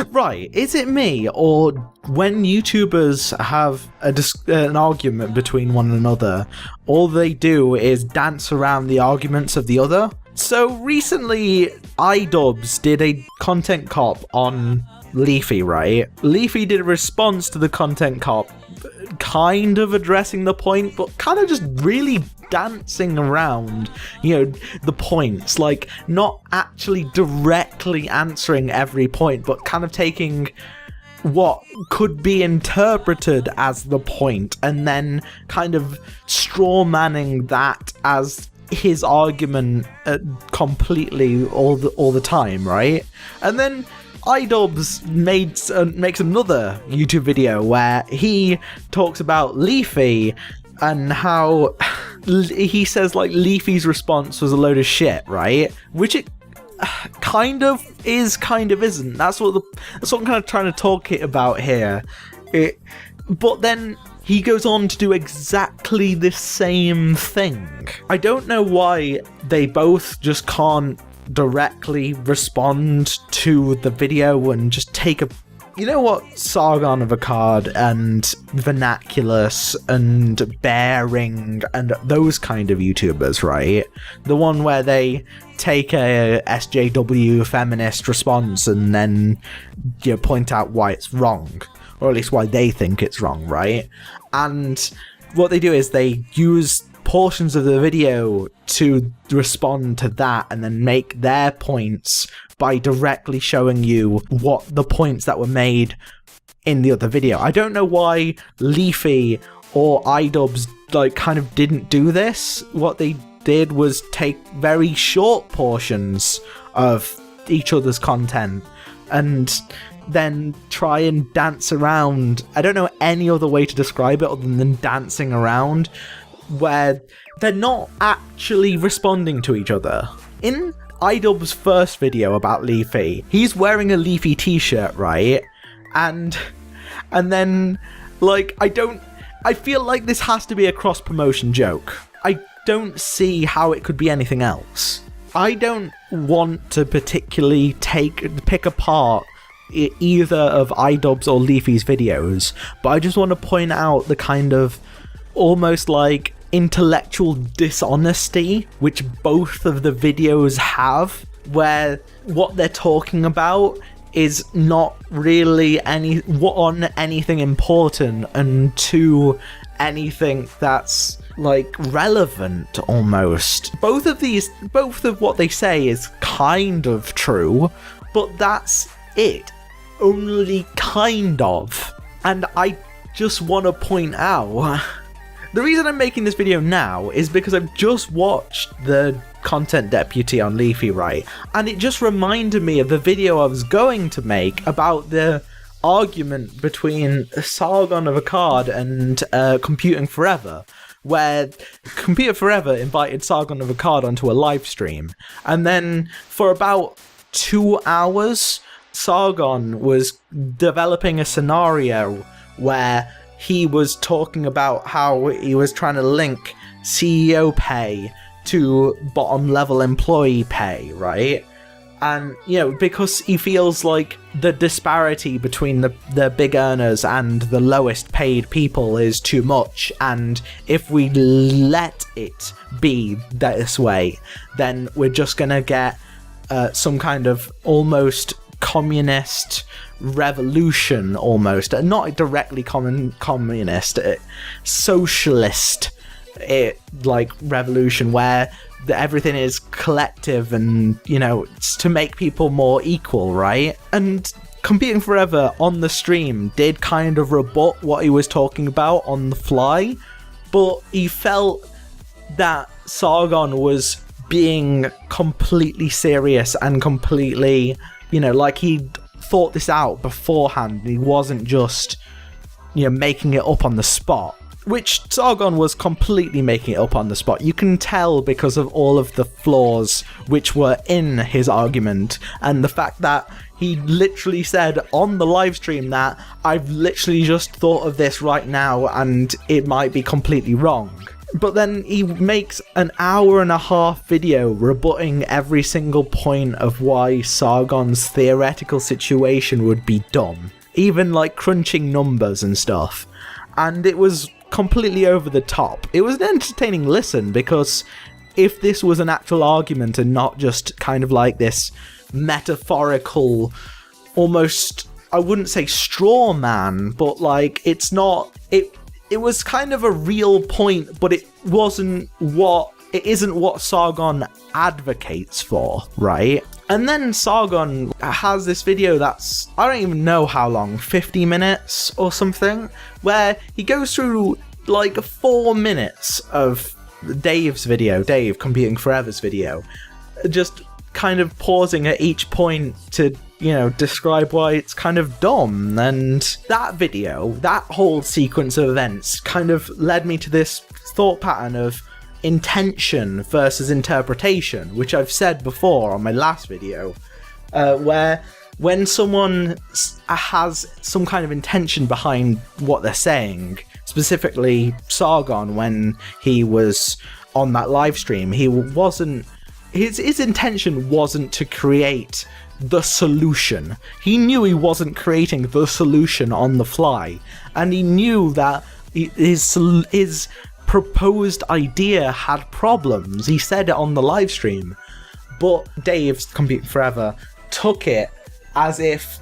Right, is it me, or when YouTubers have an argument between one another, all they do is dance around the arguments of the other? So recently, IDUBBBZ did a content cop on LEAFY, right? LEAFY did a response to the content cop, kind of addressing the point, but kind of just really dancing around, the points, like not actually directly answering every point, but kind of taking what could be interpreted as the point and then kind of straw manning that as his argument completely all the time, right? And then IDUBBBZ makes another YouTube video where he talks about LEAFY and how he says like LEAFY's response was a load of shit, right? Which it kind of is, kind of isn't. That's what I'm kind of trying to talk it about here. But then he goes on to do exactly the same thing. I don't know why they both just can't directly respond to the video and just take a... You know what Sargon of Akkad and Vernaculus and Bearing and those kind of YouTubers, right? The one where they take a SJW feminist response and then point out why it's wrong, or at least why they think it's wrong, right? And what they do is they use portions of the video to respond to that and then make their points by directly showing you what the points that were made in the other video. I don't know why LEAFY or IDUBBBZ kind of didn't do this. What they did was take very short portions of each other's content and then try and dance around. I don't know any other way to describe it other than dancing around, where they're not actually responding to each other. In IDUBBBZ's first video about LEAFY, he's wearing a LEAFY t-shirt, right? And then, like, I feel like this has to be a cross-promotion joke. I don't see how it could be anything else. I don't want to particularly pick apart either of IDUBBBZ or LEAFY's videos, but I just want to point out the kind of almost like intellectual dishonesty which both of the videos have, where what they're talking about is not really anything important, and to anything that's like relevant almost. Both of what they say is kind of true, but that's it. Only kind of. And I just want to point out, the reason I'm making this video now is because I've just watched the Content Deputy on LEAFY, right? And it just reminded me of the video I was going to make about the argument between Sargon of Akkad and Computing Forever, where Computer Forever invited Sargon of Akkad onto a live stream. And then for about 2 hours, Sargon was developing a scenario where he was talking about how he was trying to link CEO pay to bottom level employee pay, right? And, because he feels like the disparity between the big earners and the lowest paid people is too much, and if we let it be this way, then we're just gonna get some kind of almost communist revolution, almost not directly communist, socialist like revolution, where everything is collective and it's to make people more equal, right? And Computing Forever on the stream did kind of rebut what he was talking about on the fly, but he felt that Sargon was being completely serious and completely like he thought this out beforehand. He wasn't just, making it up on the spot, which Sargon was completely making it up on the spot. You can tell because of all of the flaws which were in his argument, and the fact that he literally said on the live stream that I've literally just thought of this right now and it might be completely wrong. But then he makes an hour-and-a-half video rebutting every single point of why Sargon's theoretical situation would be dumb. Even like crunching numbers and stuff. And it was completely over the top. It was an entertaining listen, because if this was an actual argument and not just kind of like this metaphorical, almost, I wouldn't say straw man, but like it's not, it was kind of a real point, but it isn't what Sargon advocates for, right? And then Sargon has this video that's, I don't even know how long, 50 minutes or something, where he goes through like 4 minutes of Dave's video, Dave Computing Forever's video, just kind of pausing at each point to, you know, describe why it's kind of dumb. And that video, that whole sequence of events kind of led me to this thought pattern of intention versus interpretation, which I've said before on my last video, where when someone has some kind of intention behind what they're saying, specifically Sargon, when he was on that live stream, his intention wasn't to create the solution. He knew he wasn't creating the solution on the fly, and he knew that his proposed idea had problems. He said it on the live stream, but Dave's Computing Forever took it as if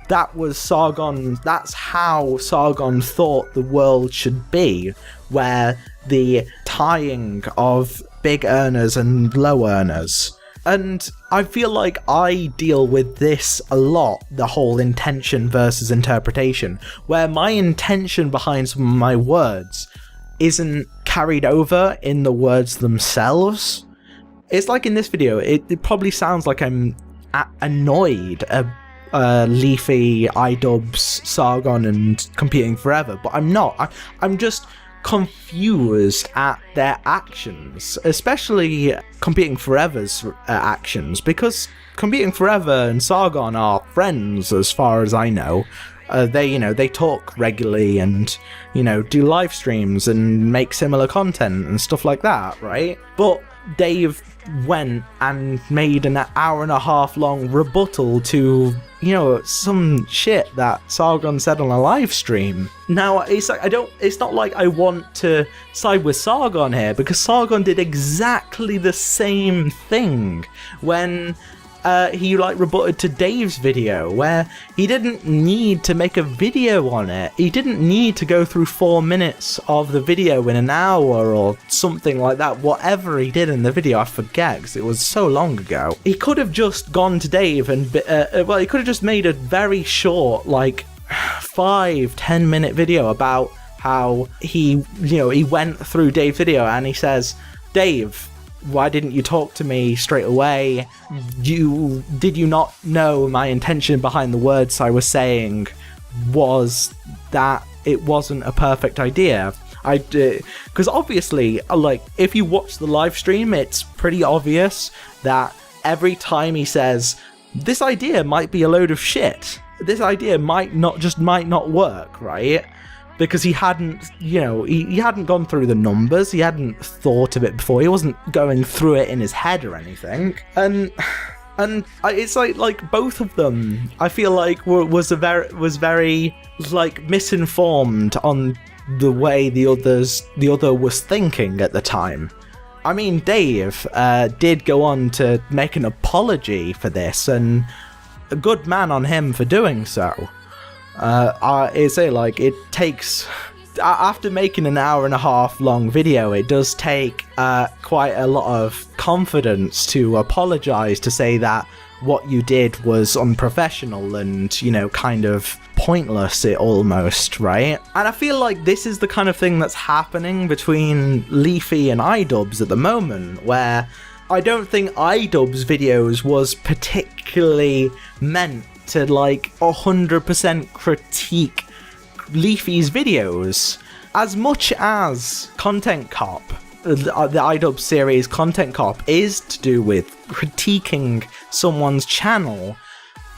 that's how Sargon thought the world should be, where the tying of big earners and low earners. And I feel like I deal with this a lot, the whole intention versus interpretation, where my intention behind some of my words isn't carried over in the words themselves. It's like in this video, it probably sounds like I'm annoyed at LEAFY, IDUBBBZ, Sargon and Computing Forever, but I'm not. I'm just confused at their actions, especially Computing Forever's actions, because Computing Forever and Sargon are friends as far as I know. They talk regularly and, do live streams and make similar content and stuff like that, right? But Dave went and made an hour-and-a-half long rebuttal to, some shit that Sargon said on a live stream. Now, it's not like I want to side with Sargon here, because Sargon did exactly the same thing when he rebutted to Dave's video, where he didn't need to make a video on it. He didn't need to go through 4 minutes of the video in an hour or something like that. Whatever he did in the video, I forget, because it was so long ago. He could have just gone to Dave and, he could have just made a very short, 5-10 minute video about how he went through Dave's video and he says, Dave, why didn't you talk to me straight away? Did you not know my intention behind the words I was saying was that it wasn't a perfect idea? Because obviously, if you watch the live stream, it's pretty obvious that every time he says, this idea might be a load of shit, this idea might not work, right? Because he hadn't, he hadn't gone through the numbers, he hadn't thought of it before, he wasn't going through it in his head or anything. And it's like both of them, I feel like was very misinformed on the way the other was thinking at the time. I mean, Dave did go on to make an apology for this, and a good man on him for doing so. It takes, after making an hour-and-a-half long video, it does take quite a lot of confidence to apologize, to say that what you did was unprofessional and, kind of pointless, almost, right? And I feel like this is the kind of thing that's happening between LEAFY and IDUBBBZ at the moment, where I don't think IDUBBBZ videos was particularly meant to 100% critique LEAFY's videos, as much as Content Cop, the IDUBBBZ series Content Cop, is to do with critiquing someone's channel.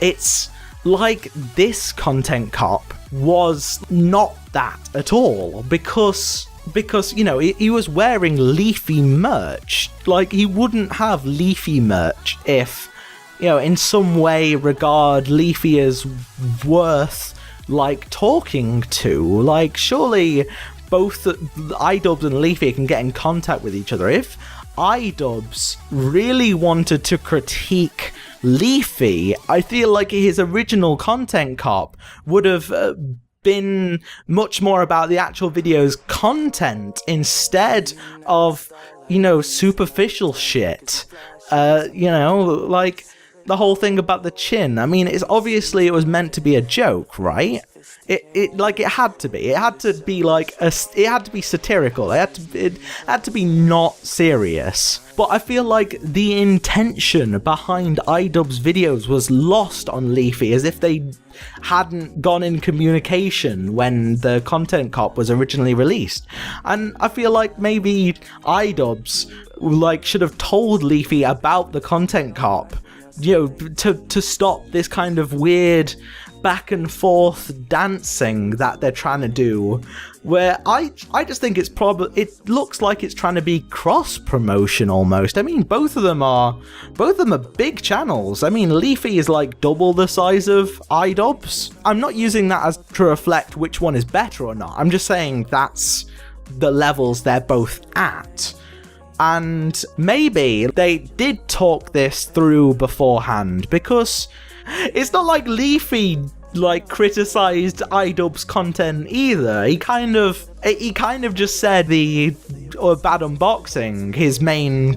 It's like this Content Cop was not that at all, because because, you know, he was wearing Leafy merch. Like, he wouldn't have Leafy merch if, you know, in some way regard Leafy as worth, like, talking to. Like, surely both IDUBBBZ and Leafy can get in contact with each other. If IDUBBBZ really wanted to critique Leafy, I feel like his original content cop would have been much more about the actual video's content instead of, you know, superficial shit. You know, like the whole thing about the chin. I mean, it's obviously it was meant to be a joke, right? It had to be. It had to be like it had to be satirical. It had to be not serious. But I feel like the intention behind IDUBBBZ videos was lost on Leafy, as if they hadn't gone in communication when the content cop was originally released. And I feel like maybe IDUBBBZ like should have told Leafy about the content cop, you know, to stop this kind of weird back and forth dancing that they're trying to do, where I just think it looks like it's trying to be cross promotion almost. I mean, both of them are big channels. I mean, Leafy is like double the size of IDUBBBZ. I'm not using that as to reflect which one is better or not. I'm just saying that's the levels they're both at. And maybe they did talk this through beforehand, because it's not like Leafy like criticized IDUBBBZ content either. He kind of just said the bad unboxing, his main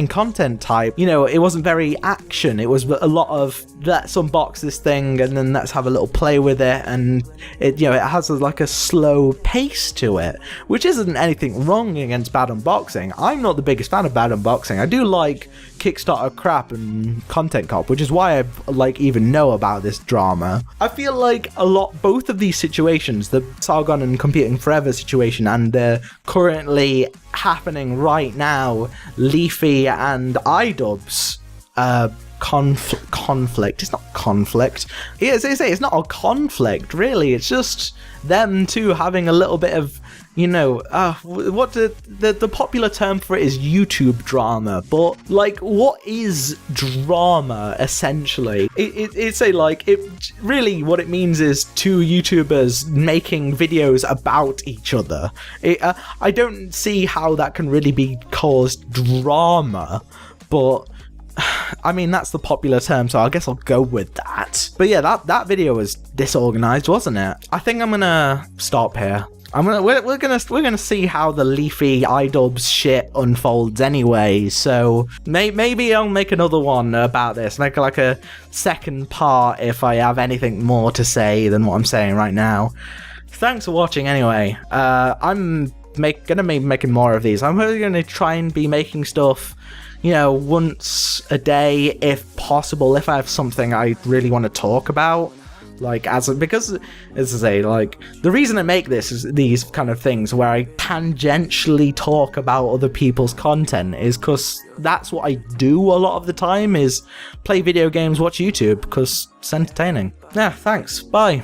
content type, you know, it wasn't very action. It was a lot of let's unbox this thing and then let's have a little play with it, and it, you know, it has like a slow pace to it, which isn't anything wrong against bad unboxing. I'm not the biggest fan of bad unboxing. I do like Kickstarter crap and content cop, which is why I like even know about this drama. I feel like both of these situations, the Sargon and Competing Forever situation and the currently happening right now Leafy and IDUBBBZ conflict. It's not conflict. It's not a conflict, really. It's just them two having a little bit of, you know, what the popular term for it is YouTube drama, but like, what is drama essentially? It's really what it means is two YouTubers making videos about each other. I don't see how that can really be caused drama, but I mean, that's the popular term, so I guess I'll go with that. But yeah, that video was disorganized, wasn't it? I think I'm gonna stop here. We're gonna see how the Leafy IDUBBBZ shit unfolds anyway. So maybe I'll make another one about this, make like a second part if I have anything more to say than what I'm saying right now. Thanks for watching anyway. I'm gonna be making more of these. I'm really gonna try and be making stuff, you know, once a day if possible, if I have something I really want to talk about. Like, because, as I say, like, the reason I make these kind of things where I tangentially talk about other people's content is because that's what I do a lot of the time, is play video games, watch YouTube, because it's entertaining. Yeah, thanks. Bye.